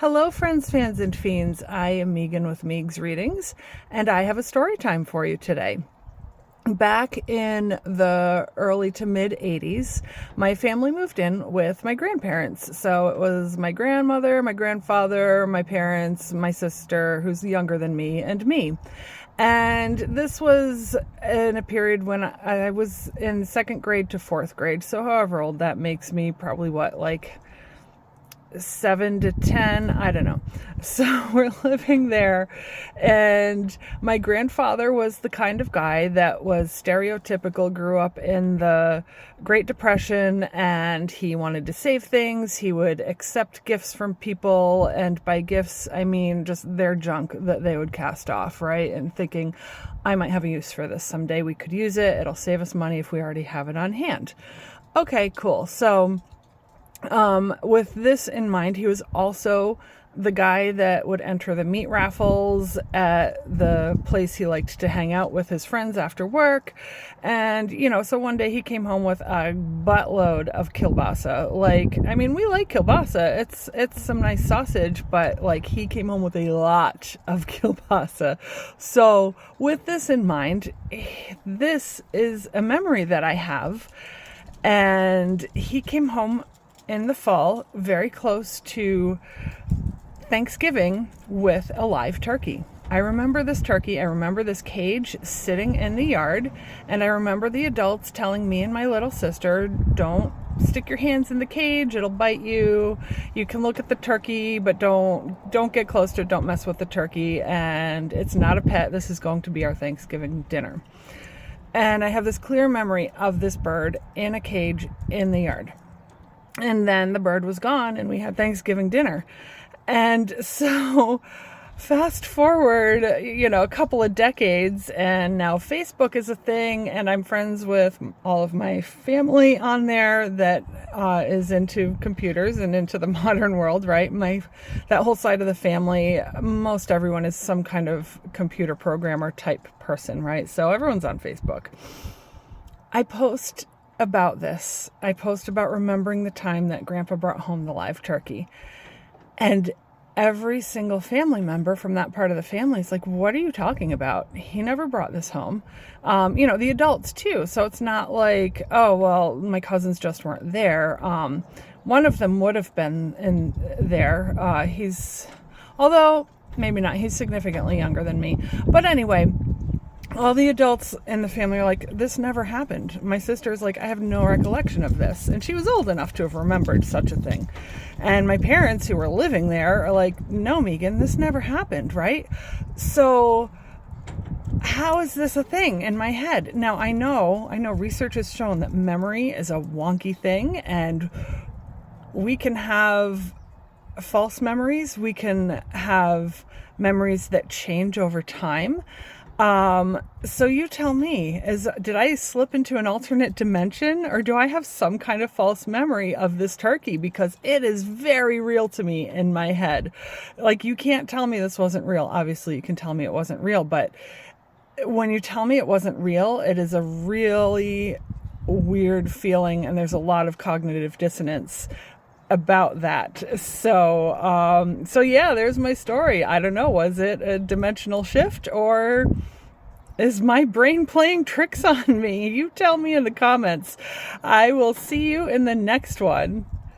Hello, friends, fans, and fiends. I am Megan with Meeg's Readings, and I have a story time for you today. Back in the early to mid 80s, my family moved in with my grandparents. So it was my grandmother, my grandfather, my parents, my sister, who's younger than me, and me. And this was in a period when I was in second grade to fourth grade. So however old that makes me, probably like 7 to 10, I don't know. So we're living there, and my grandfather was the kind of guy that was stereotypical, grew up in the Great Depression, and he wanted to save things. He would accept gifts from people, and by gifts I mean just their junk that they would cast off, right? And thinking, I might have a use for this someday, we could use it, it'll save us money if we already have it on hand. Okay, cool. So with this in mind, he was also the guy that would enter the meat raffles at the place he liked to hang out with his friends after work. And, so one day he came home with a buttload of kielbasa. We like kielbasa. It's some nice sausage, but he came home with a lot of kielbasa. So with this in mind, this is a memory that I have. And he came home in the fall, very close to Thanksgiving, with a live turkey. I remember this turkey. I remember this cage sitting in the yard, and I remember the adults telling me and my little sister, don't stick your hands in the cage, it'll bite you. You can look at the turkey, but don't get close to it, don't mess with the turkey, and it's not a pet. This is going to be our Thanksgiving dinner. And I have this clear memory of this bird in a cage in the yard. And then the bird was gone and we had Thanksgiving dinner. And so fast forward, a couple of decades, and now Facebook is a thing, and I'm friends with all of my family on there that is into computers and into the modern world, right? That whole side of the family, most everyone is some kind of computer programmer type person, right? So everyone's on Facebook. I post about this. I post about remembering the time that Grandpa brought home the live turkey. And every single family member from that part of the family is like, what are you talking about? He never brought this home. The adults too. So it's not like, oh, well, my cousins just weren't there. One of them would have been in there. Although maybe not, he's significantly younger than me. But anyway, all the adults in the family are like, this never happened. My sister's like, I have no recollection of this. And she was old enough to have remembered such a thing. And my parents, who were living there, are like, no, Megan, this never happened, right? So how is this a thing in my head? Now, I know research has shown that memory is a wonky thing, and we can have false memories. We can have memories that change over time. So you tell me, did I slip into an alternate dimension, or do I have some kind of false memory of this turkey? Because it is very real to me in my head. You can't tell me this wasn't real. Obviously you can tell me it wasn't real, but when you tell me it wasn't real, it is a really weird feeling, and there's a lot of cognitive dissonance about that. So yeah, there's my story. I don't know, was it a dimensional shift, or is my brain playing tricks on me? You tell me in the comments. I will see you in the next one.